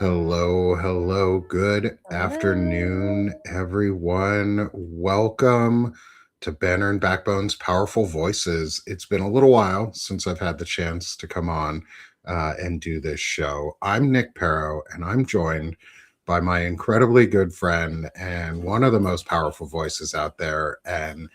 Hello, hello. Good afternoon, Hello. everyone. Welcome to Banner and Backbone's Powerful Voices. It's been a little while since I've had the chance to come on and do this show. I'm Nick Perro, and I'm joined by my incredibly good friend and one of the most powerful voices out there. And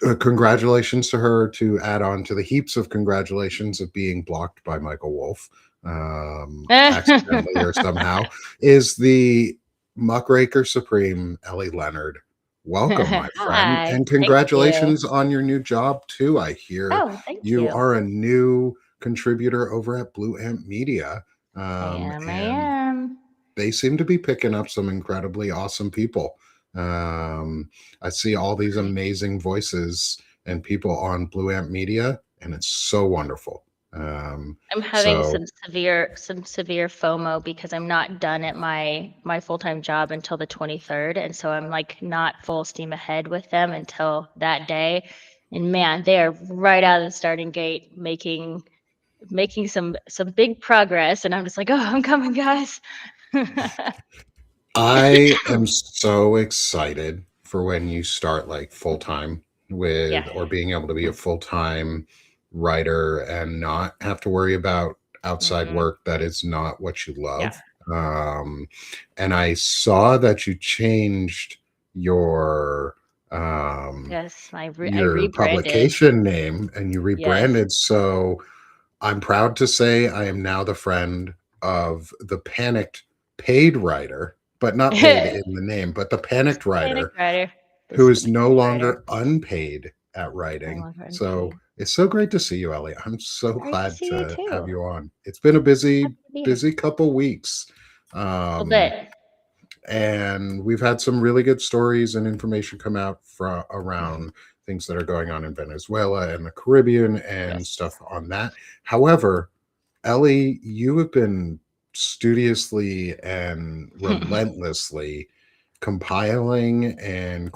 Mm. congratulations to her to add on to the heaps of congratulations of being blocked by Michael Wolf accidentally or somehow is the muckraker supreme Ellie Leonard. Welcome, my friend, Hi, and thank you. congratulations on your new job too. I hear Oh, thank you you. are a new contributor over at Blue Amp Media, I and am. they seem to be picking up some incredibly awesome people. I see all these amazing voices and people on Blue Amp Media, and it's so wonderful. Um, I'm having so some severe FOMO because I'm not done at my full-time job until the 23rd, and so I'm like not full steam ahead with them until that day. And man, they are right out of the starting gate making some big progress, and I'm just like, "Oh, I'm coming, guys." I am so excited for when you start like full time with Yeah. or being able to be a full time writer and not have to worry about outside Mhm. work that is not what you Yeah. love. Um, and I saw that you changed your Yes, I your rebranded. publication name and you Yes. rebranded. So I'm proud to say I am now the friend of the panicked paid writer, but not paid in the name, but the panicked Panic writer writer. The who is no sympathetic writer. longer unpaid at No writing. longer So unpaid. it's so great to see you, Ellie. I'm so Great to glad see you to have too. you on. It's been a busy, Happy to be here. busy couple weeks. A Um, bit. and we've had some really good stories and information come out from around things that are going on in Venezuela and the Caribbean and Yes. stuff on that. However, Ellie, you have been studiously and relentlessly compiling and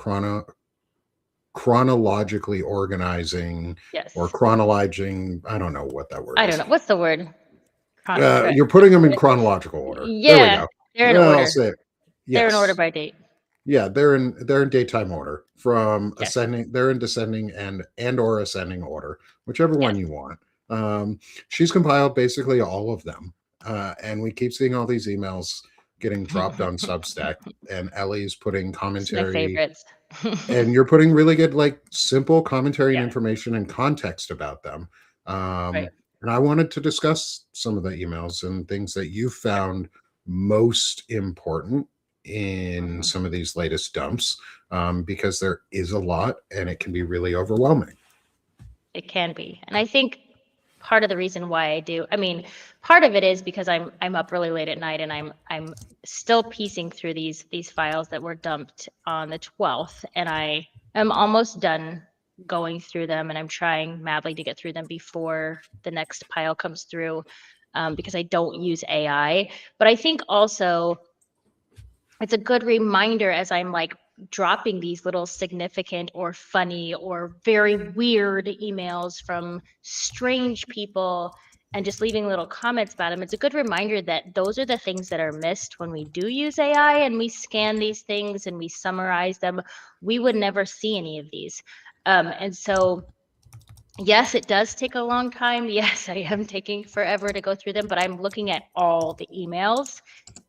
chronologically organizing or Yes. chronologing. I don't know what that word I don't is. know. What's the word? You're putting them in chronological order. There we Yeah, go. they're in Well, I'll order. say it. They're in order Yes. by date. Yeah, they're in daytime order from Yes. ascending. They're in descending and or ascending order, whichever one Yes. you want. Um, she's compiled basically all of them, and we keep seeing all these emails getting dropped on Substack, and Ellie's putting It's my commentary, favorites. and you're putting really good, like simple commentary and Yeah. information and context about them. Right. And I wanted to discuss some of the emails and things that you Yeah. found most important in Mhm. some of these latest dumps, because there is a lot and it can be really overwhelming. It can be. And I think part of the reason why I do, I mean, part of it is because I'm up really late at night and I'm still piecing through these files that were dumped on the 12th, and I am almost done going through them, and I'm trying madly to get through them before the next pile comes through, because I don't use AI. But I think also it's a good reminder as I'm like dropping these little significant or funny or very weird emails from strange people and just leaving little comments about them. It's a good reminder that those are the things that are missed when we do use AI and we scan these things and we summarize them. We would never see any of these. And so yes, it does take a long time. Yes, I am taking forever to go through them, but I'm looking at all the emails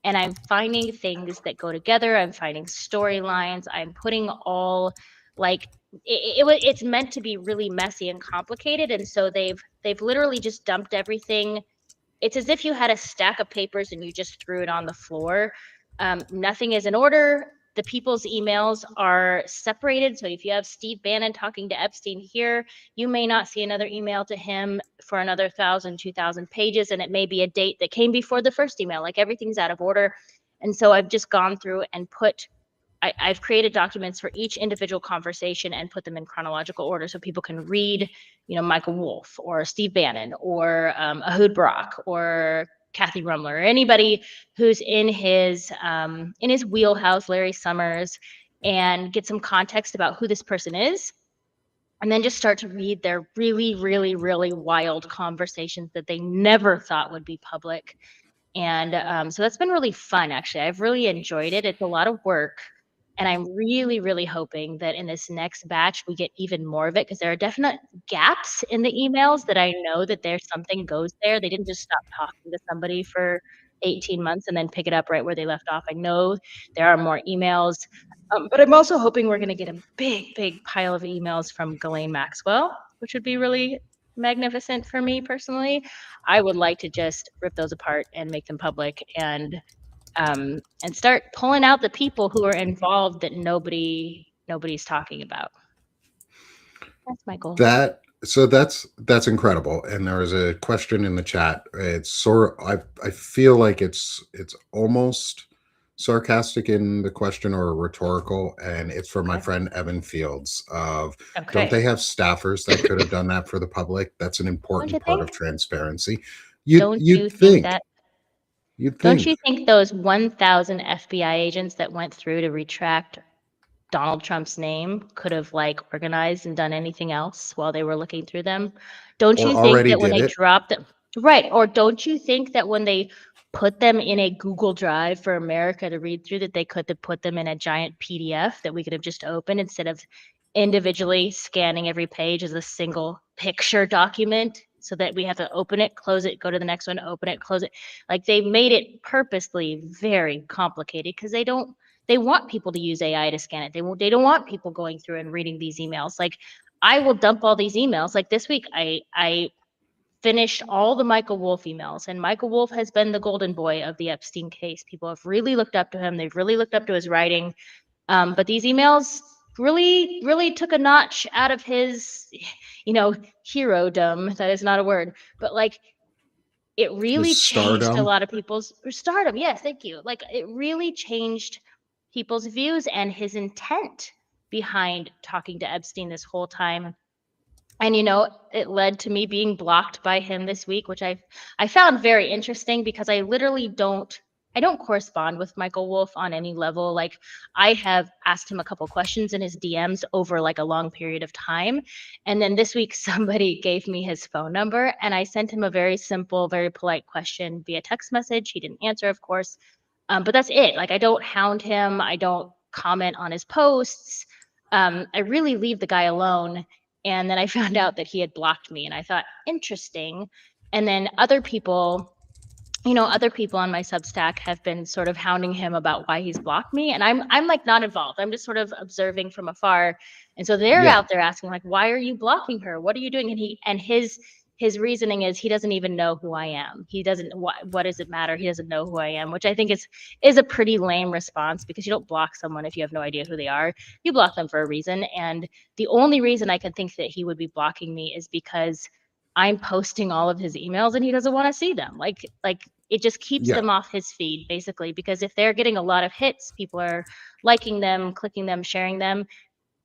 and I'm finding things that go together. I'm finding storylines. I'm putting all like it's meant to be really messy and complicated, and so they've literally just dumped everything. It's as if you had a stack of papers and you just threw it on the floor. Nothing is in order. The people's emails are separated. So if you have Steve Bannon talking to Epstein here, you may not see another email to him for another 1,000, 2,000 pages. And it may be a date that came before the first email. Like everything's out of order. And so I've just gone through and I've created documents for each individual conversation and put them in chronological order so people can read, Michael Wolff or Steve Bannon or Ehud Barak or Kathy Rumler or anybody who's in his wheelhouse, Larry Summers, and get some context about who this person is, and then just start to read their really, really, really wild conversations that they never thought would be public, And so that's been really fun, actually. I've really enjoyed it. It's a lot of work. And I'm really, really hoping that in this next batch, we get even more of it because there are definite gaps in the emails that I know that there's something goes there. They didn't just stop talking to somebody for 18 months and then pick it up right where they left off. I know there are more emails, but I'm also hoping we're going to get a big, big pile of emails from Ghislaine Maxwell, which would be really magnificent for me personally. I would like to just rip those apart and make them public and start pulling out the people who are involved that nobody's talking about. That's my goal. That's incredible. And there was a question in the chat. It's sort of, I feel like it's almost sarcastic in the question or rhetorical, and it's from my Okay. friend Evan Fields of Okay. don't they have staffers that could have done that for the public? That's an important you part think? of transparency. Don't you think that? You'd Don't think. you think those 1,000 FBI agents that went through to retract Donald Trump's name could have like organized and done anything else while they were looking through them? Don't Or you think already that when did they it. dropped them, right? Or don't you think that when they put them in a Google Drive for America to read through, that they could have put them in a giant PDF that we could have just opened instead of individually scanning every page as a single picture document so that we have to open it, close it, go to the next one, open it, close it. Like they made it purposely very complicated because they want people to use AI to scan it. They don't want people going through and reading these emails. Like I will dump all these emails. Like this week I finished all the Michael Wolff emails, and Michael Wolff has been the golden boy of the Epstein case. People have really looked up to him. They've really looked up to his writing. But these emails really, really took a notch out of his, hero-dom. That is not a word, but like it really His changed a stardom. lot of people's stardom. Yes, thank you. Like it really changed people's views and his intent behind talking to Epstein this whole time. And it led to me being blocked by him this week, which I found very interesting because I literally don't correspond with Michael Wolff on any level. Like I have asked him a couple questions in his DMs over like a long period of time. And then this week somebody gave me his phone number and I sent him a very simple, very polite question via text message. He didn't answer, of course. But that's it. Like I don't hound him. I don't comment on his posts. I really leave the guy alone. And then I found out that he had blocked me and I thought, interesting. And then other people on my Substack have been sort of hounding him about why he's blocked me. And I'm like not involved. I'm just sort of observing from afar. And so they're out there asking like, why are you blocking her? What are you doing? And his reasoning is he doesn't even know who I am. He doesn't, what does it matter? He doesn't know who I am, which I think is a pretty lame response because you don't block someone if you have no idea who they are. You block them for a reason. And the only reason I can think that he would be blocking me is because I'm posting all of his emails and he doesn't want to see them. Like it just keeps them off his feed basically, because if they're getting a lot of hits, people are liking them, clicking them, sharing them.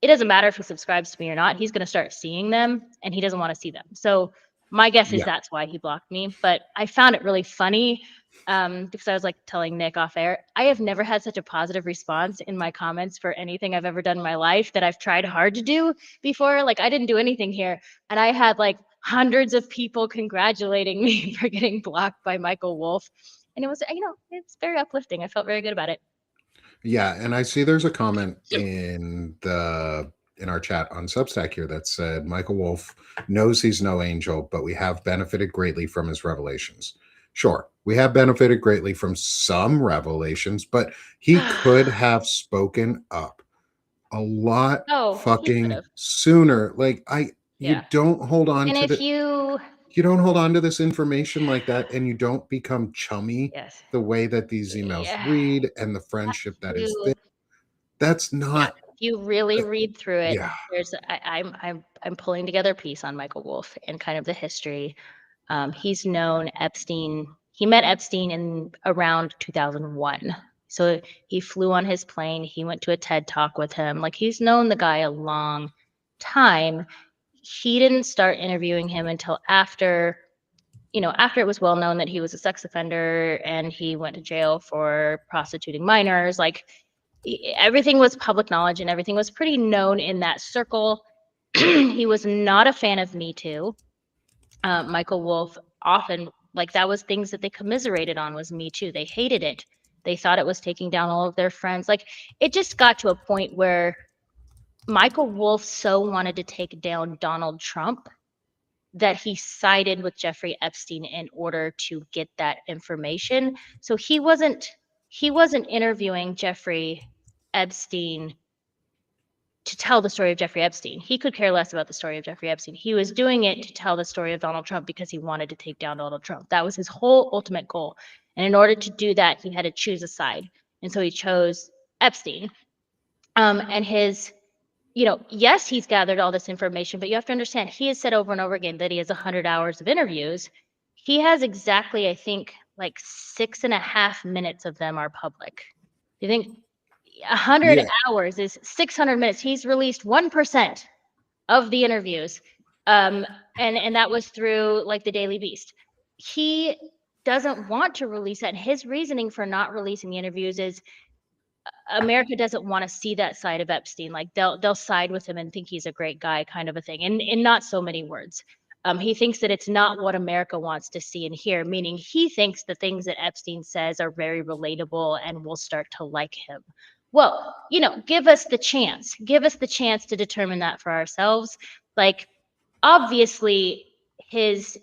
It doesn't matter if he subscribes to me or not. He's going to start seeing them and he doesn't want to see them. So my guess is that's why he blocked me. But I found it really funny because I was like telling Nick off air, I have never had such a positive response in my comments for anything I've ever done in my life that I've tried hard to do before. Like I didn't do anything here. And I had like hundreds of people congratulating me for getting blocked by Michael Wolff. And it was, it's very uplifting. I felt very good about it. Yeah, and I see there's a comment in our chat on Substack here that said Michael Wolff knows he's no angel, but we have benefited greatly from his revelations. Sure, we have benefited greatly from some revelations, but he could have spoken up a lot fucking sooner. Like you don't hold on and to you don't hold on to this information like that, and you don't become chummy the way that these emails read and the friendship that is there. That's not. If you really read through it, I'm pulling together a piece on Michael Wolff and kind of the history. He's known Epstein. He met Epstein in around 2001. So he flew on his plane. He went to a TED Talk with him. Like he's known the guy a long time. He didn't start interviewing him until after it was well known that he was a sex offender and he went to jail for prostituting minors. Like everything was public knowledge and everything was pretty known in that circle. He was not a fan of Me Too. Michael Wolff often Like that was things that they commiserated on, was Me Too. They hated it. They thought it was taking down all of their friends. Like it just got to a point where Michael Wolff so wanted to take down Donald Trump that he sided with Jeffrey Epstein in order to get that information. So he wasn't interviewing Jeffrey Epstein to tell the story of Jeffrey Epstein. He could care less about the story of Jeffrey Epstein. He was doing it to tell the story of Donald Trump because he wanted to take down Donald Trump. That was his whole ultimate goal. And in order to do that, he had to choose a side. And so he chose Epstein. And his, yes, he's gathered all this information, but you have to understand, he has said over and over again that he has 100 hours of interviews. He has exactly, I think, like 6.5 minutes of them are public. You think 100 hours is 600 minutes? He's released 1% of the interviews. And that was through like the Daily Beast. He doesn't want to release that. And his reasoning for not releasing the interviews is America doesn't want to see that side of Epstein. Like they'll side with him and think he's a great guy, kind of a thing. And in not so many words. He thinks that it's not what America wants to see and hear, meaning he thinks the things that Epstein says are very relatable and we'll start to like him. Well, give us the chance. Give us the chance to determine that for ourselves. Like, obviously, his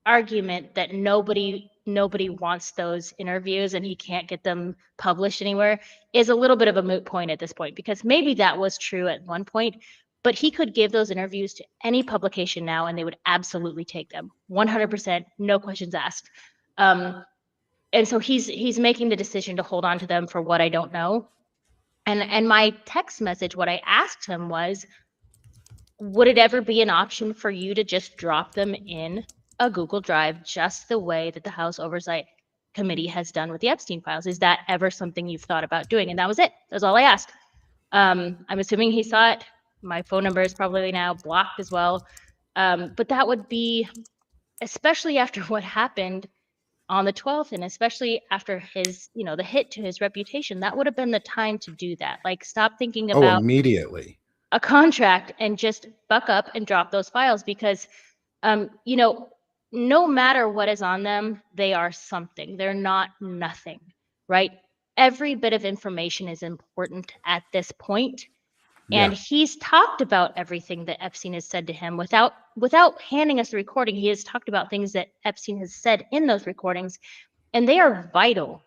argument that nobody wants those interviews and he can't get them published anywhere is a little bit of a moot point at this point, because maybe that was true at one point, but he could give those interviews to any publication now and they would absolutely take them 100%, no questions asked. And so he's making the decision to hold on to them for what I don't know. And my text message, what I asked him was, would it ever be an option for you to just drop them in a Google Drive just the way that the House Oversight Committee has done with the Epstein files? Is that ever something you've thought about doing? And that was it. That was all I asked. I'm assuming he saw it. My phone number is probably now blocked as well. But that would be, especially after what happened on the 12th, and especially after his, the hit to his reputation, that would have been the time to do that. Like, stop thinking about immediately a contract and just buck up and drop those files, because, no matter what is on them, they are something. They're not nothing, right? Every bit of information is important at this point. And he's talked about everything that Epstein has said to him without handing us the recording. He has talked about things that Epstein has said in those recordings, and they are vital.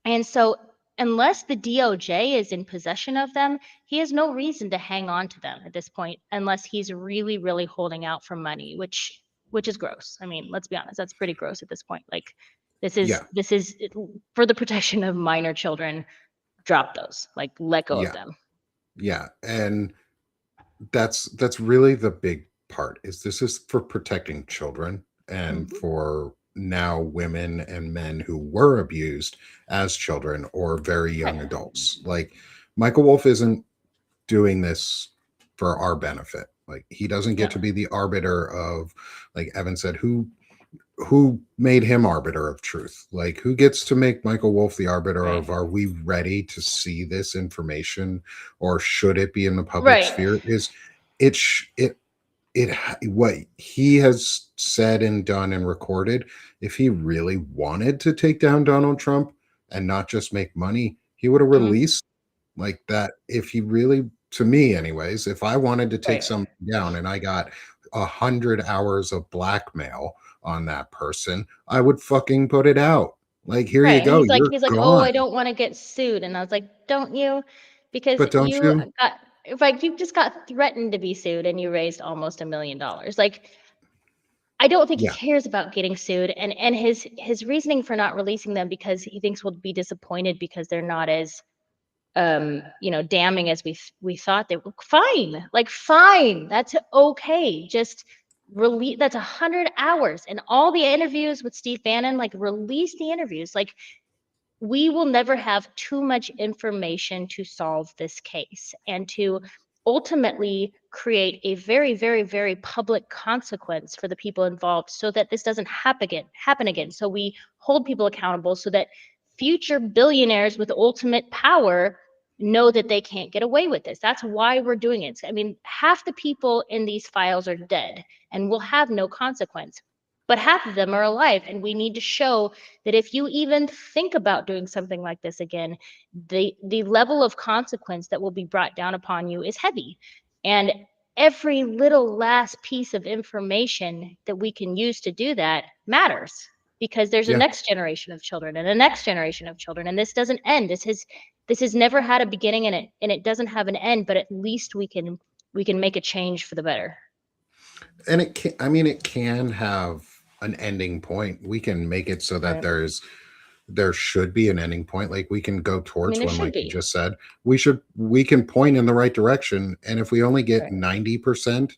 And so unless the DOJ is in possession of them, he has no reason to hang on to them at this point, unless he's really, really holding out for money, which is gross. I mean, let's be honest, that's pretty gross at this point. Like, this is for the protection of minor children. Drop those, like, let go of them. Yeah, and that's really the big part. This is for protecting children and for now women and men who were abused as children or very young adults. Like, Michael Wolff isn't doing this for our benefit. Like, he doesn't get to be the arbiter of, like Evan said, who made him arbiter of truth. Like, who gets to make Michael Wolff the arbiter of, are we ready to see this information, or should it be in the public sphere? Is it what he has said and done and recorded? If he really wanted to take down Donald Trump and not just make money, he would have released like that. If he really, to me anyways, if I wanted to take something down and I got 100 hours of blackmail on that person, I would fucking put it out. Like, here you go. He's like, oh, I don't want to get sued. And I was like, don't you? Because you just got threatened to be sued and you raised almost $1 million. Like, I don't think he cares about getting sued. And his reasoning for not releasing them, because he thinks we'll be disappointed because they're not as damning as we thought they were. Fine. Like, fine. That's okay. Just release. That's 100 hours and all the interviews with Steve Bannon. Like, release the interviews. Like, we will never have too much information to solve this case and to ultimately create a very, very, very public consequence for the people involved, so that this doesn't happen again. So we hold people accountable, so that future billionaires with ultimate power know that they can't get away with this. That's why we're doing it. I mean, half the people in these files are dead and will have no consequence. but half of them are alive. And we need to show that if you even think about doing something like this again, the level of consequence that will be brought down upon you is heavy. And every little last piece of information that we can use to do that matters, because there's a Yeah. next generation of children and a next generation of children, and this doesn't end. This has never had a beginning, and it doesn't have an end, but at least we can make a change for the better. And it can, I mean, it can have an ending point. We can make it so that Right. there should be an ending point. Like we can go I mean, towards there one, should like you be. just said. We can point in the right direction. And if we only get Right. 90%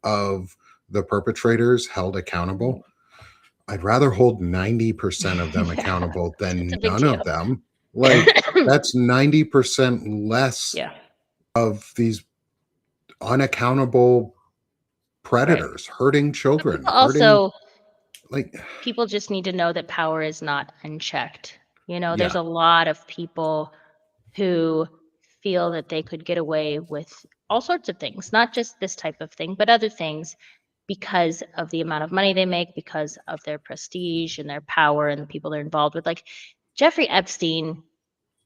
of the perpetrators held Mhm. accountable, I'd rather hold 90% of them Yeah, accountable it's a than big none of deal. them. Like that's 90% less Yeah, of these unaccountable right. predators hurting But children, people hurting also like people just need to know that power is not unchecked. There's yeah. a lot of people who feel that they could get away with all sorts of things, not just this type of thing, but other things, because of the amount of money they make, because of their prestige and their power and the people they're involved with. Like Jeffrey Epstein,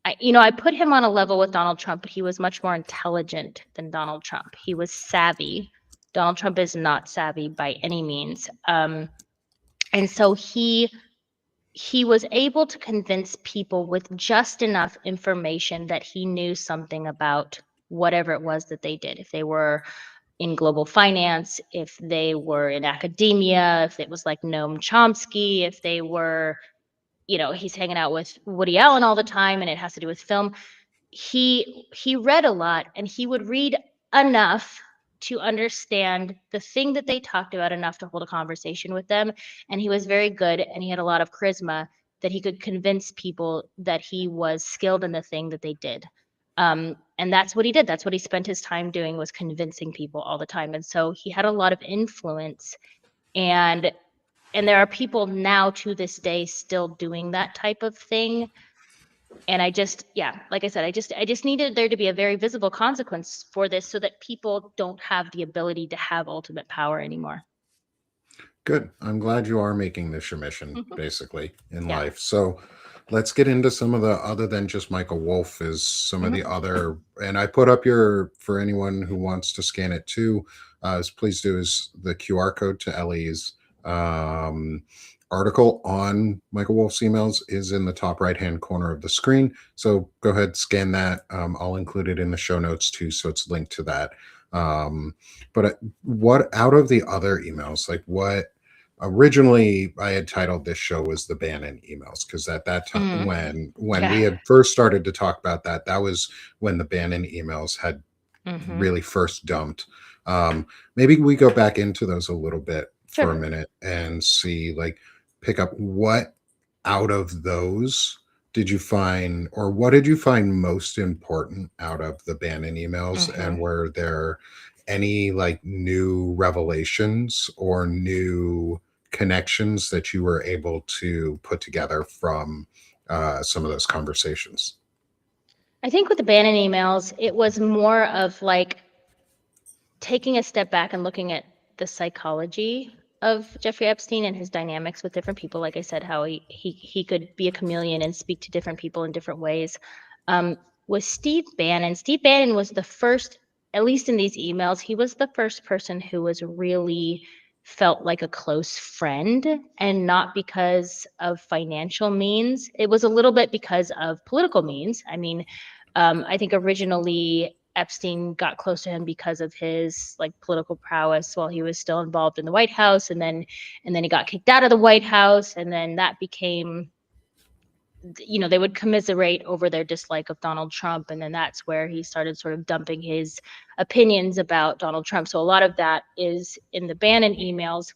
I put him on a level with Donald Trump, but he was much more intelligent than Donald Trump. He was savvy. Donald Trump is not savvy by any means. And so he was able to convince people with just enough information that he knew something about whatever it was that they did. If they were in global finance, if they were in academia, if it was like Noam Chomsky, if they were, he's hanging out with Woody Allen all the time and it has to do with film. He read a lot, and he would read enough to understand the thing that they talked about enough to hold a conversation with them. And he was very good, and he had a lot of charisma that he could convince people that he was skilled in the thing that they did. And that's what he did. That's what he spent his time doing, was convincing people all the time. And so he had a lot of influence, and there are people now to this day still doing that type of thing. And I just, yeah, like I said, I just needed there to be a very visible consequence for this, so that people don't have the ability to have ultimate power anymore. Good. I'm glad you are making this your mission, Mhm. basically, in Yeah. life. So let's get into some of the other than just Michael Wolff is some of the Mhm. other, and I put up your, for anyone who wants to scan it too, please do, is the QR code to Ellie's um, article on Michael Wolff's emails is in the top right hand corner of the screen. So go ahead, scan that. I'll include it in the show notes too. So it's linked to that. But what out of the other emails, like what originally I had titled this show was the Bannon emails, because at that time Mhm. when we Yeah. had first started to talk about that, that was when the Bannon emails had Mhm. really first dumped. Um, Maybe we go back into those a little bit for a Sure. minute and see, like, pick up what out of those did you find, or what did you find most important out of the Bannon emails? And Mhm. were there any like new revelations or new connections that you were able to put together from some of those conversations? I think with the Bannon emails, it was more of like taking a step back and looking at the psychology of Jeffrey Epstein and his dynamics with different people. Like I said, how he could be a chameleon and speak to different people in different ways. Um, with Steve Bannon was the first, at least in these emails, he was the first person who was really felt like a close friend, and not because of financial means. It was a little bit because of political means. I mean, I think originally Epstein got close to him because of his like political prowess while he was still involved in the White House, and then he got kicked out of the White House, and then that became, they would commiserate over their dislike of Donald Trump, and then that's where he started sort of dumping his opinions about Donald Trump. So a lot of that is in the Bannon emails,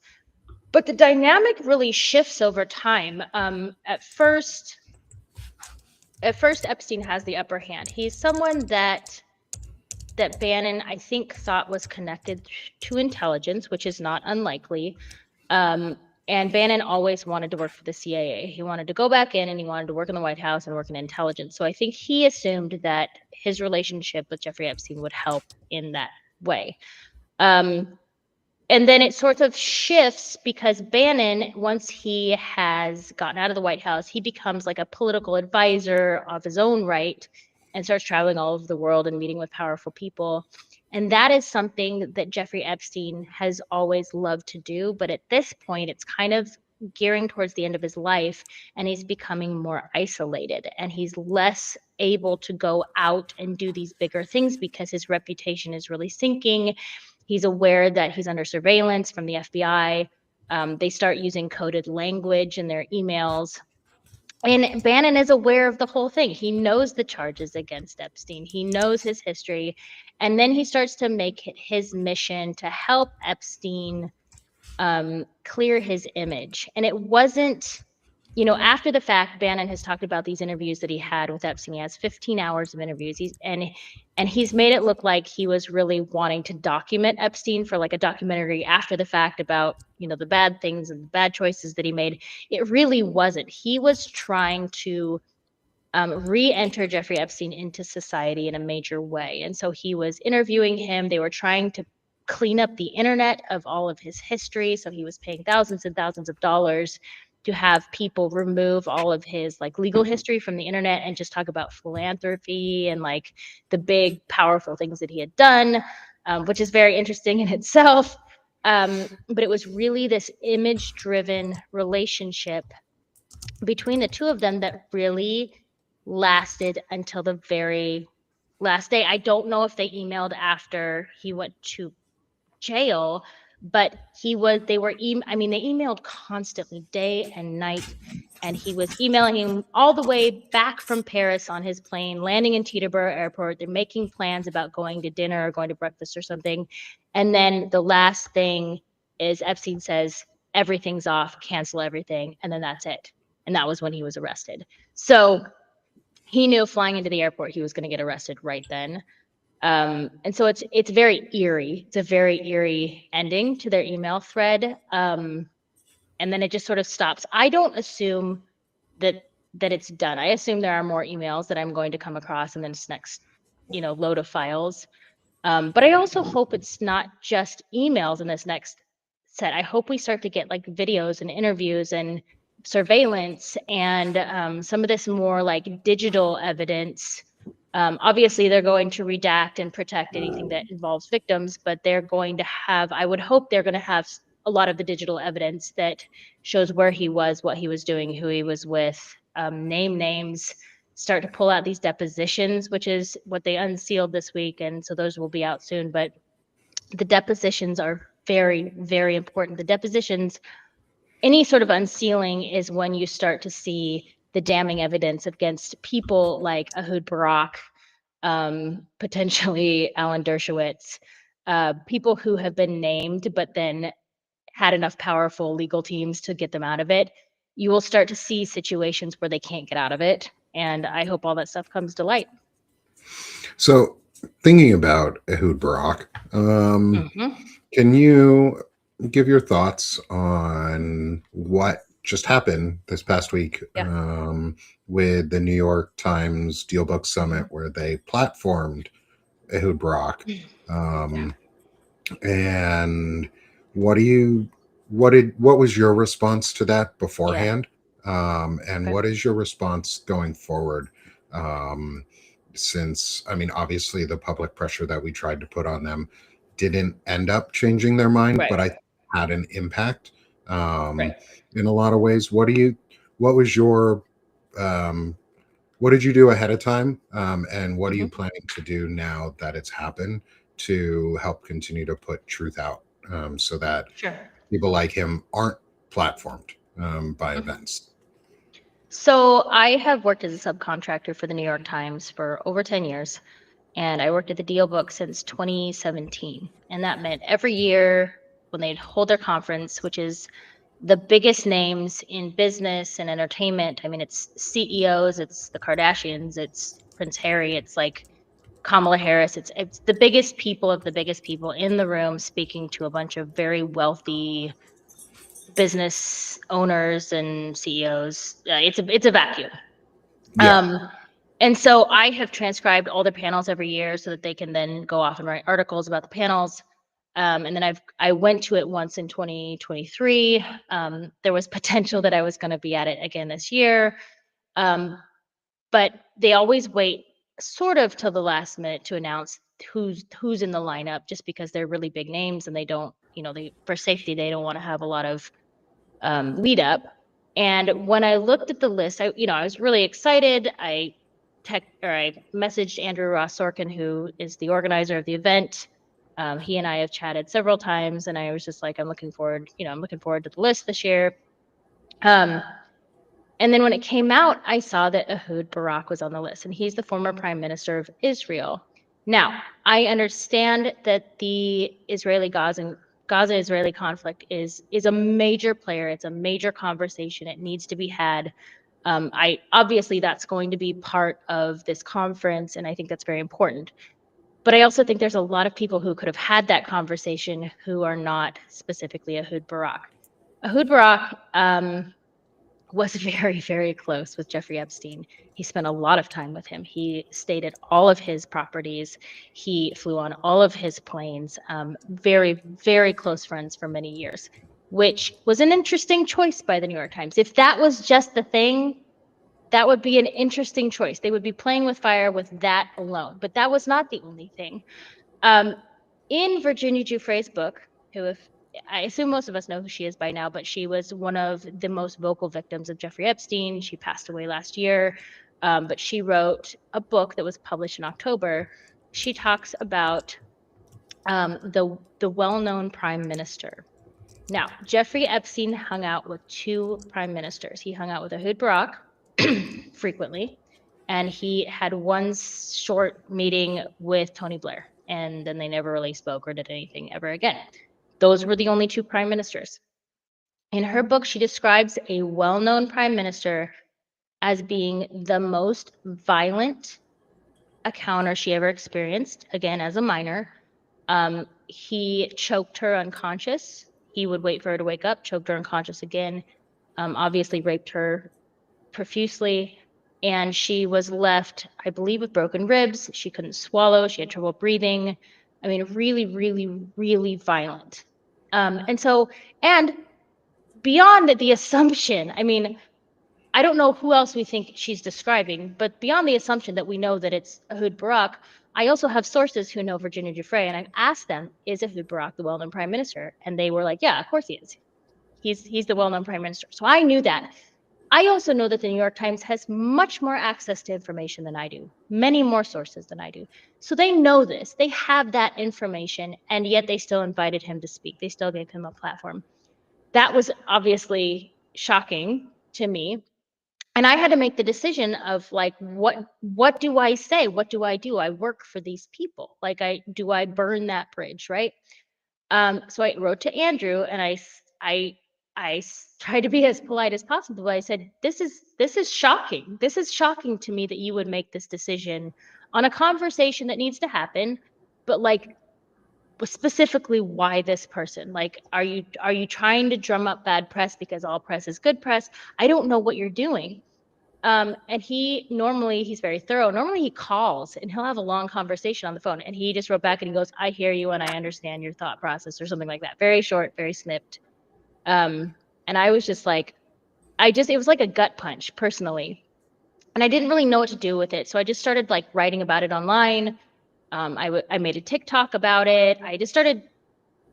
but the dynamic really shifts over time. At first Epstein has the upper hand. He's someone that Bannon, I think, thought was connected to intelligence, which is not unlikely. And Bannon always wanted to work for the CIA. He wanted to go back in, and he wanted to work in the White House and work in intelligence. So I think he assumed that his relationship with Jeffrey Epstein would help in that way. Um, And then it sort of shifts because Bannon, once he has gotten out of the White House, he becomes like a political advisor of his own right and starts traveling all over the world and meeting with powerful people. And that is something that Jeffrey Epstein has always loved to do. But at this point, it's kind of gearing towards the end of his life, and he's becoming more isolated, and he's less able to go out and do these bigger things because his reputation is really sinking. He's aware that he's under surveillance from the FBI. They start using coded language in their emails. And Bannon is aware of the whole thing. He knows the charges against Epstein. He knows his history. And then he starts to make it his mission to help Epstein clear his image. And it wasn't, after the fact, Bannon has talked about these interviews that he had with Epstein. He has 15 hours of interviews. He's made it look like he was really wanting to document Epstein for like a documentary after the fact about, the bad things and the bad choices that he made. It really wasn't. He was trying to re-enter Jeffrey Epstein into society in a major way. And so he was interviewing him. They were trying to clean up the internet of all of his history. So he was paying thousands and thousands of dollars to have people remove all of his like legal history from the internet and just talk about philanthropy and like the big powerful things that he had done, which is very interesting in itself. But it was really this image-driven relationship between the two of them that really lasted until the very last day. I don't know if they emailed after he went to jail, but they emailed constantly, day and night. And he was emailing him all the way back from Paris on his plane, landing in Teterboro Airport. They're making plans about going to dinner or going to breakfast or something. And then the last thing is Epstein says, everything's off, cancel everything. And then that's it. And that was when he was arrested. So he knew flying into the airport, he was going to get arrested right then. And so it's very eerie. It's a very eerie ending to their email thread. And then it just sort of stops. I don't assume that it's done. I assume there are more emails that I'm going to come across in this next, load of files. But I also hope it's not just emails in this next set. I hope we start to get like videos and interviews and surveillance and some of this more like digital evidence. Obviously, they're going to redact and protect anything that involves victims, but they're going to have, I would hope they're going to have a lot of the digital evidence that shows where he was, what he was doing, who he was with, name names, start to pull out these depositions, which is what they unsealed this week. And so those will be out soon. But the depositions are very, very important. The depositions, any sort of unsealing is when you start to see the damning evidence against people like Ehud Barak, potentially Alan Dershowitz, people who have been named but then had enough powerful legal teams to get them out of it. You will start to see situations where they can't get out of it. And I hope all that stuff comes to light. So thinking about Ehud Barak, can you give your thoughts on what just happened this past week with the New York Times DealBook Summit, where they platformed Ehud Barak? And what was your response to that beforehand? And what is your response going forward? Since, I mean, obviously the public pressure that we tried to put on them didn't end up changing their mind, but I had an impact in a lot of ways. What did you do ahead of time? And what are you planning to do now that it's happened to help continue to put truth out so that people like him aren't platformed by events? So I have worked as a subcontractor for the New York Times for over 10 years. And I worked at the DealBook since 2017. And that meant every year when they'd hold their conference, which is the biggest names in business and entertainment. I mean, it's CEOs, it's the Kardashians, it's Prince Harry, it's like Kamala Harris. It's the biggest people of the biggest people in the room speaking to a bunch of very wealthy business owners and CEOs. It's a vacuum. And so I have transcribed all the panels every year so that they can then go off and write articles about the panels. And then I went to it once in 2023. There was potential that I was going to be at it again this year. But they always wait sort of till the last minute to announce who's in the lineup, just because they're really big names and they don't, for safety, they don't want to have a lot of lead up. And when I looked at the list, I was really excited. I messaged Andrew Ross Sorkin, who is the organizer of the event. He and I have chatted several times, and I was just like, I'm looking forward to the list this year. And then when it came out, I saw that Ehud Barak was on the list, and he's the former prime minister of Israel. Now, I understand that the Gaza-Israeli conflict is a major player. It's a major conversation. It needs to be had. Obviously that's going to be part of this conference, and I think that's very important. But I also think there's a lot of people who could have had that conversation who are not specifically Ehud Barak. Ehud Barak was very, very close with Jeffrey Epstein. He spent a lot of time with him. He stayed at all of his properties. He flew on all of his planes. Very, very close friends for many years, which was an interesting choice by the New York Times. If that was just the thing, that would be an interesting choice. They would be playing with fire with that alone. But that was not the only thing. In Virginia Giuffre's book, who I assume most of us know who she is by now, but she was one of the most vocal victims of Jeffrey Epstein. She passed away last year, but she wrote a book that was published in October. She talks about the well-known prime minister. Now, Jeffrey Epstein hung out with two prime ministers. He hung out with Ehud Barak frequently, and he had one short meeting with Tony Blair, and then they never really spoke or did anything ever again. Those were the only two prime ministers. In her book, she describes a well-known prime minister as being the most violent encounter she ever experienced, again, as a minor. He choked her unconscious. He would wait for her to wake up, choked her unconscious again, obviously raped her profusely, and she was left, I believe, with broken ribs. She couldn't swallow. She had trouble breathing. I mean, really, really, really violent. And beyond the assumption, I mean, I don't know who else we think she's describing, but beyond the assumption that we know that it's Ehud Barak, I also have sources who know Virginia Giuffre, and I've asked them, is Ehud Barak the well-known prime minister? And they were like, yeah, of course he is. He's the well-known prime minister. So I knew that. I also know that the New York Times has much more access to information than I do, many more sources than I do. So they know this. They have that information, and yet they still invited him to speak. They still gave him a platform. That was obviously shocking to me. And I had to make the decision of like, what do I say? What do? I work for these people. Like, do I burn that bridge, right? So I wrote to Andrew, and I tried to be as polite as possible. I said, this is shocking. This is shocking to me that you would make this decision on a conversation that needs to happen, but like, specifically, why this person? Like, are you trying to drum up bad press because all press is good press? I don't know what you're doing. And he's very thorough. Normally he calls and he'll have a long conversation on the phone, and he just wrote back and he goes, I hear you and I understand your thought process, or something like that. Very short, very snipped. And I was just like, it was like a gut punch personally. And I didn't really know what to do with it. So I just started like writing about it online. I made a TikTok about it. I just started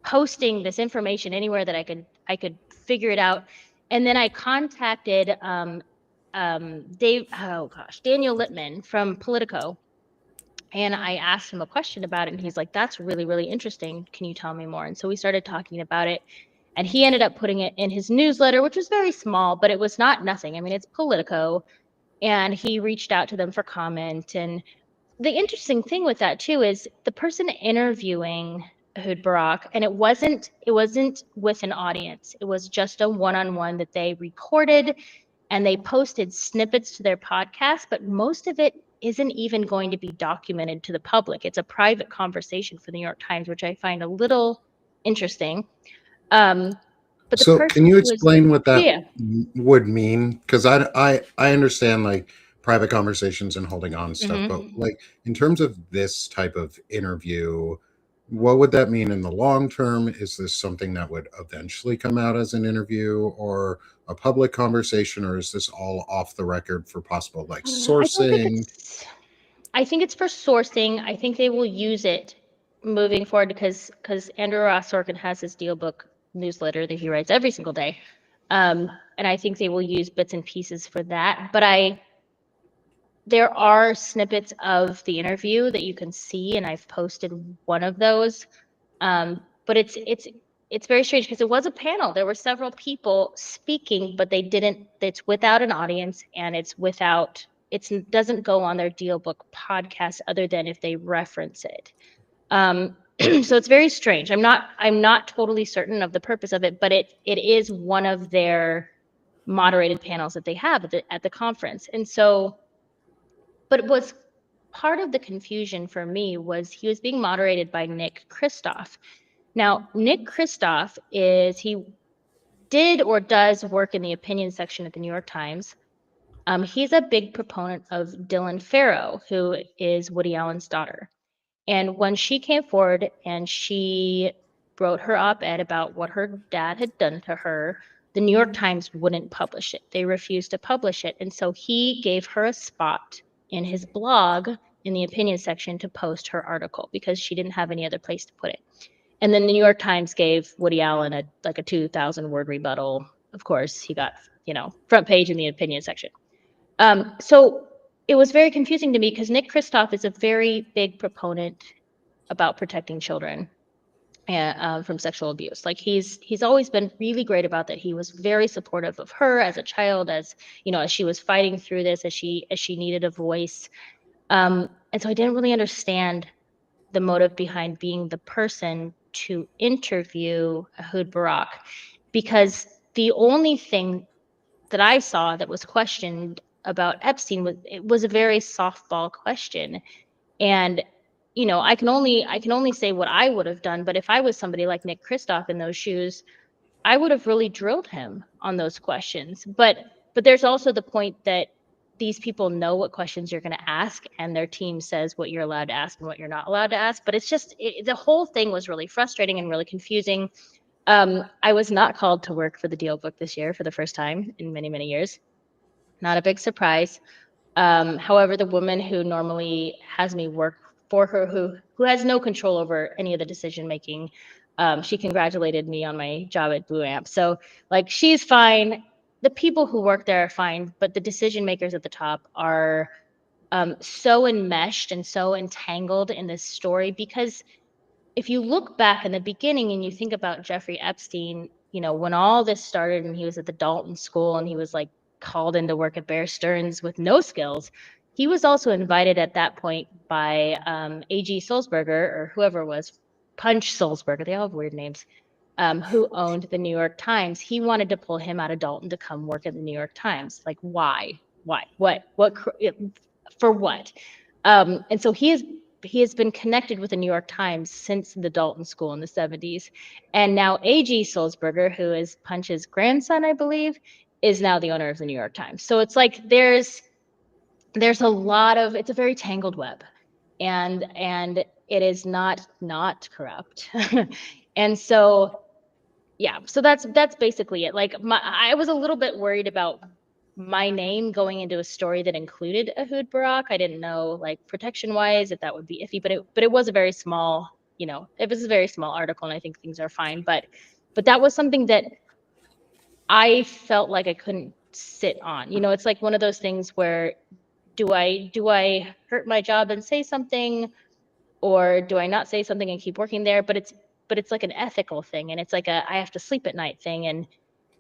posting this information anywhere that I could figure it out. And then I contacted Daniel Littman from Politico. And I asked him a question about it, and he's like, that's really, really interesting. Can you tell me more? And so we started talking about it. And he ended up putting it in his newsletter, which was very small, but it was not nothing. I mean, it's Politico. And he reached out to them for comment. And the interesting thing with that too is the person interviewing Ehud Barak, and it wasn't with an audience. It was just a one-on-one that they recorded, and they posted snippets to their podcast, but most of it isn't even going to be documented to the public. It's a private conversation for the New York Times, which I find a little interesting. But so can you explain what that would mean? Because I understand like private conversations and holding on stuff, but like in terms of this type of interview, What would that mean in the long term? Is this something that would eventually come out as an interview or a public conversation, or is this all off the record for possible like I don't think sourcing? I think it's for sourcing. I think they will use it moving forward because Andrew Ross Sorkin has his DealBook newsletter that he writes every single day. And I think they will use bits and pieces for that. But there are snippets of the interview that you can see, and I've posted one of those. But it's very strange because it was a panel. There were several people speaking, but they didn't. It's without an audience, and it doesn't go on their DealBook podcast other than if they reference it. So it's very strange. I'm not totally certain of the purpose of it, but it is one of their moderated panels that they have at the conference. And so, but was part of the confusion for me was he was being moderated by Nick Kristof. Now, Nick Kristof he did or does work in the opinion section at the New York Times. He's a big proponent of Dylan Farrow, who is Woody Allen's daughter. And when she came forward and she wrote her op-ed about what her dad had done to her, the New York Times wouldn't publish it. They refused to publish it. And so he gave her a spot in his blog in the opinion section to post her article because she didn't have any other place to put it. And then the New York Times gave Woody Allen a 2,000 word rebuttal. Of course, he got, front page in the opinion section. So it was very confusing to me because Nick Kristof is a very big proponent about protecting children from sexual abuse. Like he's always been really great about that. He was very supportive of her as a child, as she was fighting through this, as she needed a voice. And so I didn't really understand the motive behind being the person to interview Ehud Barak, because the only thing that I saw that was questioned about Epstein was a very softball question. And I can only say what I would have done, but if I was somebody like Nick Kristof in those shoes, I would have really drilled him on those questions. But there's also the point that these people know what questions you're going to ask, and their team says what you're allowed to ask and what you're not allowed to ask. But it's just the whole thing was really frustrating and really confusing. I was not called to work for the DealBook this year for the first time in many, many years. Not a big surprise. However, the woman who normally has me work for her, who has no control over any of the decision making, she congratulated me on my job at Blue Amp. So she's fine. The people who work there are fine, but the decision makers at the top are so enmeshed and so entangled in this story. Because if you look back in the beginning and you think about Jeffrey Epstein, when all this started and he was at the Dalton School and he was called in to work at Bear Stearns with no skills, he was also invited at that point by A.G. Sulzberger, or whoever it was, Punch Sulzberger, they all have weird names, who owned the New York Times. He wanted to pull him out of Dalton to come work at the New York Times. Why? What? For what? And so he has been connected with the New York Times since the Dalton School in the 70s. And now A.G. Sulzberger, who is Punch's grandson, I believe, is now the owner of the New York Times. So it's there's a lot of, it's a very tangled web, and it is not corrupt. And so, yeah, so that's basically it. I was a little bit worried about my name going into a story that included Ehud Barak. I didn't know protection wise if that would be iffy, but it was a very small, it was a very small article, and I think things are fine. But that was something that I felt like I couldn't sit on. It's one of those things where do I hurt my job and say something, or do I not say something and keep working there? But it's like an ethical thing, and it's I have to sleep at night thing,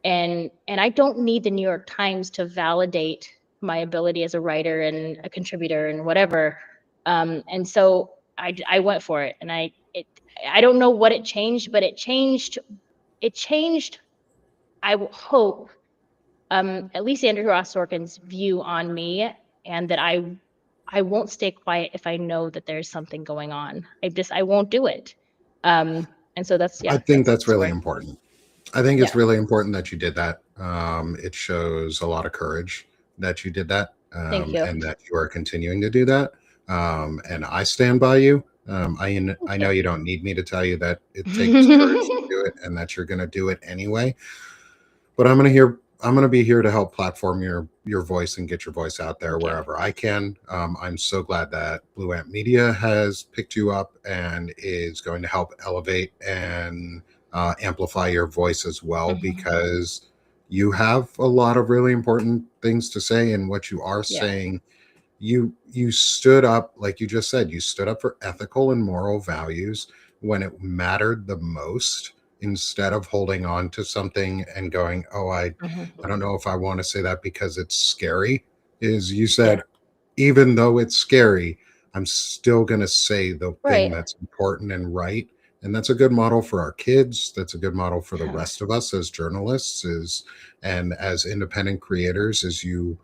and I don't need the New York Times to validate my ability as a writer and a contributor and whatever. And so I went for it, and I don't know what it changed, but it changed. I hope at least Andrew Ross Sorkin's view on me, and that I won't stay quiet if I know that there's something going on. I won't do it. And so that's, yeah. I think that's really where, important. I think it's yeah. really important that you did that. It shows a lot of courage that you did that, Thank you. and that you are continuing to do that. And I stand by you. I Thank know you. you don't need me to tell you that it takes courage to do it and that you're going to do it anyway. But I'm going to be here to help platform your voice and get your voice out there Thank you. wherever I can. I'm so glad that Blue Ant Media has picked you up and is going to help elevate and amplify your voice as well, Mhm. because you have a lot of really important things to say, and what you are Yeah. saying, you stood up, like you just said, you stood up for ethical and moral values when it mattered the most, instead of holding on to something and going, oh, I Mhm. don't know if I want to say that because it's scary. Is you Yeah. said, even though it's scary, I'm still going to say the thing Right. that's important and right. And that's a good model for our kids. That's a good model for the Yeah. rest of us as journalists, is and as independent creators. Is you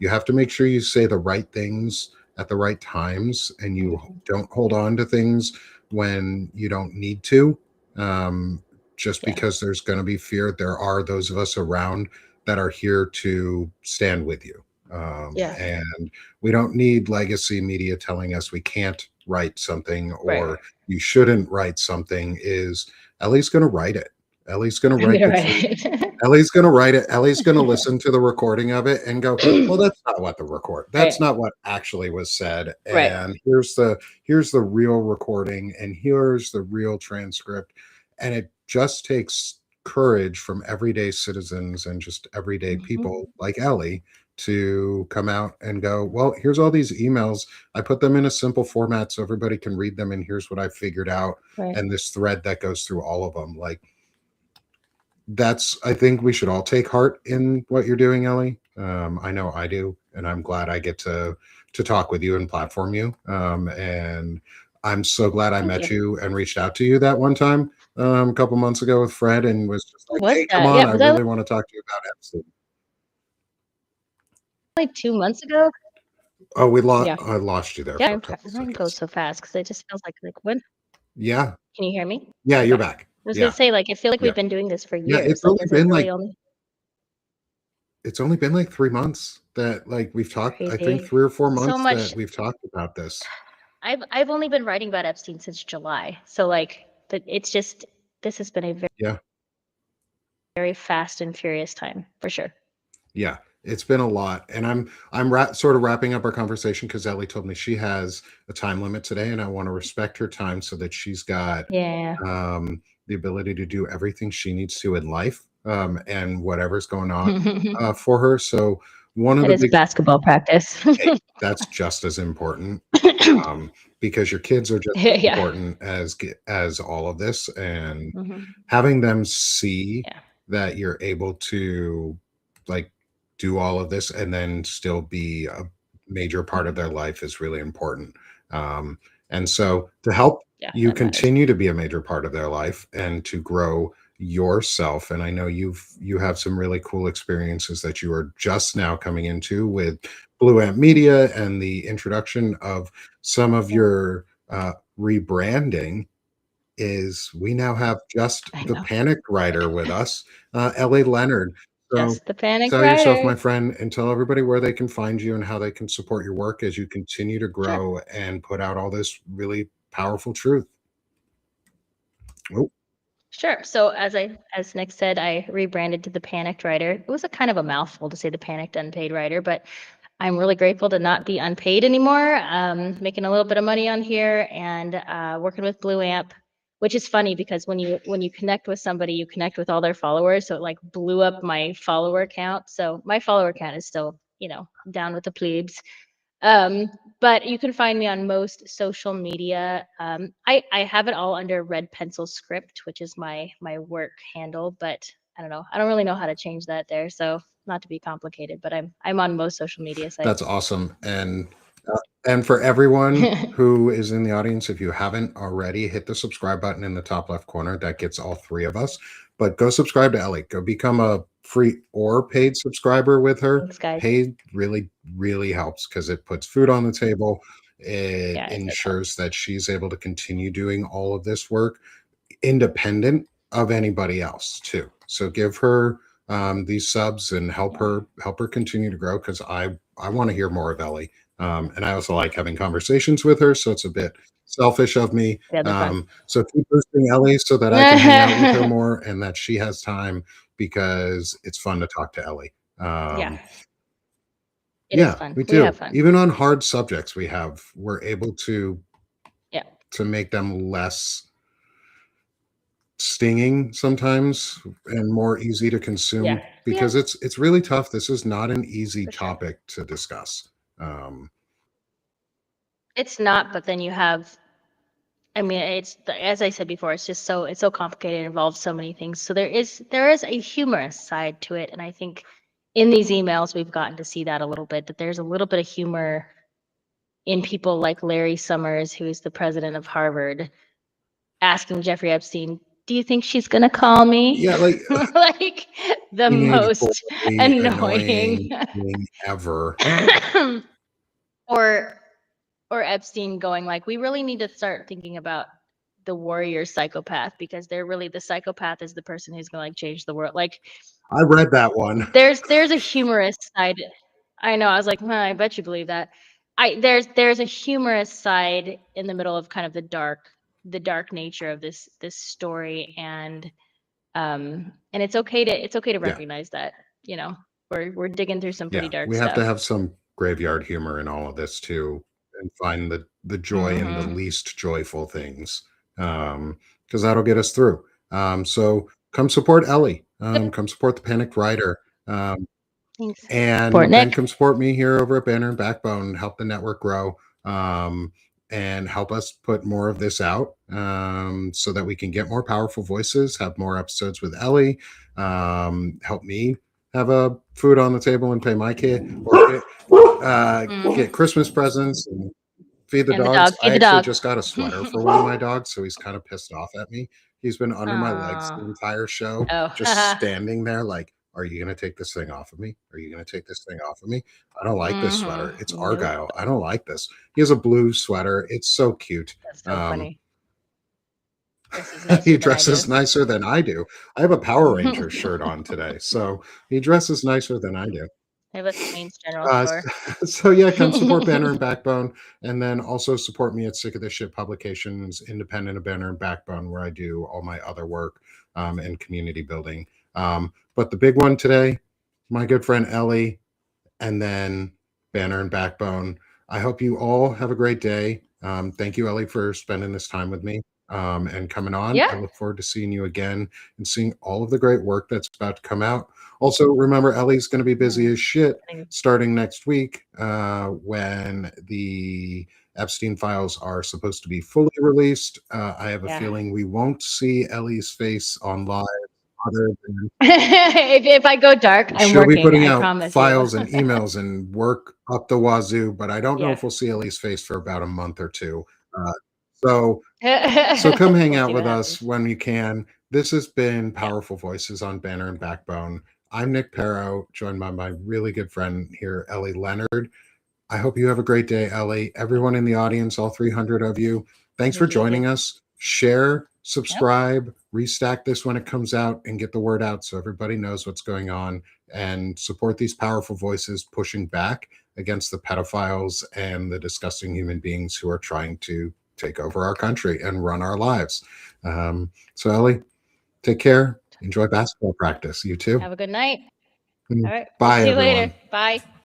have to make sure you say the right things at the right times, and you Mhm. don't hold on to things when you don't need to, um, just Yeah. because there's going to be fear. There are those of us around that are here to stand with you, Yeah. and we don't need legacy media telling us we can't write something Right. or you shouldn't write something. Is Ellie's going to write it. Ellie's going to I'm write gonna the write truth. it. Ellie's going to write it. Ellie's going to listen to the recording of it and go, well, that's not what that's Right. not what actually was said. Right. And here's the real recording, and here's the real transcript. And it just takes courage from everyday citizens and just everyday Mhm. people like Ellie to come out and go, well, here's all these emails. I put them in a simple format so everybody can read them. And here's what I figured out. Right. And this thread that goes through all of them. Like, I think we should all take heart in what you're doing, Ellie. I know I do, and I'm glad I get to talk with you and platform you. And I'm so glad I Thank met you. you and reached out to you that one time, a couple months ago with Fred, and was just What like, was "Hey, come that? on, Yeah, I was that really want to talk to you about Epstein." like 2 months ago? Oh, Yeah. I lost you there Yeah, for a couple time goes seconds. so fast because it just feels like when Yeah, can you hear me? yeah, you're Okay. I back. was gonna Yeah, say, like, I feel like yeah, we've been doing this for yeah. years. Like, is it really only It's only been like 3 months that like we've talked. I think crazy? 3 or 4 months So that much we've talked about this. I've only been writing about Epstein since July. So, like, but it's just this has been a very, Yeah. very fast and furious time for sure. Yeah, it's been a lot, and sort of wrapping up our conversation because Ellie told me she has a time limit today, and I want to respect her time so that she's got Yeah. the ability to do everything she needs to in life, and whatever's going on for her. So one of That the is big basketball practice. hey, that's just as important, because your kids are just as Yeah. important as all of this, and Mhm. having them see Yeah. that you're able to like do all of this and then still be a major part of Mhm. their life is really important. And so to help Yeah, you that matters. continue to be a major part of their life and to grow yourself, and I know you have some really cool experiences that you are just now coming into with Blue Ant Mhm. Media and the introduction of some of Yeah, your rebranding. Is we now have just I the know. panicked writer with us, Ellie Leonard. So Just the panic sell yourself, rider. my friend, and tell everybody where they can find you and how they can support your work as you continue to Sure. grow and put out all this really powerful truth. Oh, Sure. So as Nick said, I rebranded to the Panicked Writer. It was a kind of a mouthful to say the Panicked Unpaid Writer, but I'm really grateful to not be unpaid anymore. Making a little bit of money on here and working with Blue Amp, which is funny because when you connect with somebody, you connect with all their followers. So it like blew up my follower count. So my follower count is still, down with the plebes. But you can find me on most social media. I have it all under Red Pencil Script, which is my work handle, but I don't know. I don't really know how to change that there. So not to be complicated, but I'm on most social media that's sites. awesome. And for everyone who is in the audience, if you haven't already, hit the subscribe button in the top left corner. That gets all three of us. But go subscribe to Ellie. Go become a free or paid subscriber with her. Thanks, guys. Paid really, really helps because it puts food on the table. It Yeah, it does help. ensures that she's able to continue doing all of this work independent of anybody else too. So give her these subs and Yeah. help her continue to grow, because I want to hear more of Ellie. And I also like having conversations with her, so it's a bit selfish of me. Yeah, they're fun. So keep boosting Ellie so that I can hang out with her more and that she has time because it's fun to talk to Ellie. Yeah, Um, it is yeah, fun. me We have too. fun. Even on hard subjects, we're able Yeah. to make them less stinging sometimes and more easy to consume Yeah. because Yeah, it's really tough. This is not an easy for sure. topic to discuss. Um, It's not, but then you have, I mean, as I said before, it's so complicated. It involves so many things. So there is a humorous side to it, and I think in these emails we've gotten to see that a little bit. That there's a little bit of humor in people like Larry Summers, who is the president of Harvard, asking Jeffrey Epstein, "Do you think she's gonna call me?" yeah, like Like the teenage most boy, annoying. annoying thing ever. or or Epstein going like, we really need to start thinking about the warrior psychopath, because they're really, the psychopath is the person who's gonna like change the world. Like I read that one. there's a humorous side. I know, I was like, I bet you believe that. There's a humorous side in the middle of kind of the dark nature of this story, and it's okay to Yeah, recognize that, you know, we're digging through some pretty yeah. dark We have to stuff. have some graveyard humor in all of this too, and find the joy in the Hmm. least joyful things, because that'll get us through. So come support Ellie. Yep. Come support the Panicked Writer. Thanks. Support And then Nick. come support me here over at Banner and Backbone, help the network grow, and help us put more of this out, so that we can get more powerful voices, have more episodes with Ellie, help me have a food on the table and pay my kid, or get Mm. Christmas presents and feed the And the dogs. dog, I feed the actually dog. just got a sweater for one of my dogs, so he's kind of pissed off at me. He's been under my legs the Aw. entire show, just Oh. standing there like, are you going to take this thing off of me? Are you going to take this thing off of me? I don't like this Mhm. sweater. It's Nope. Argyle. I don't like this. He has a blue sweater. It's so cute. That's so Um, funny. This is he nicer than I do. dresses nicer than I do. I have a Power Ranger shirt on today, so he dresses nicer than I do. I have a Queens General Uh, Store. so yeah, come support Banner and Backbone, and then also support me at Sick of This Shit Publications, independent of Banner and Backbone, where I do all my other work, and community building. But the big one today, my good friend Ellie, and then Banner and Backbone. I hope you all have a great day. Thank you, Ellie, for spending this time with me, and coming on. I Yeah. look forward to seeing you again and seeing all of the great work that's about to come out. Also, remember, Ellie's going to be busy Mm. as shit Thank- starting next week, when the Epstein files are supposed to be fully released. I have a Yeah. feeling we won't see Ellie's face on live other than If I go dark, I'm she'll be working, putting I out promise you. files and emails and work up the wazoo, but I don't know Yeah. if we'll see Ellie's face for about a month or two. Uh, so so come hang We'll out see what with us happens. when you can. This has been Yeah. Powerful Voices on Banner and Backbone. I'm Nick Perro, joined by my really good friend here, Ellie Leonard. I hope you have a great day, Ellie. Everyone in the audience, all 300 of you, thanks for You too. joining us. Share, Yep. subscribe, restack this when it comes out, and get the word out so everybody knows what's going on, and support these powerful voices pushing back against the pedophiles and the disgusting human beings who are trying to take over our country and run our lives. So, Ellie, take care. Enjoy basketball practice. You too. Have a good night. All right. We'll Bye, see you later. everyone. Bye.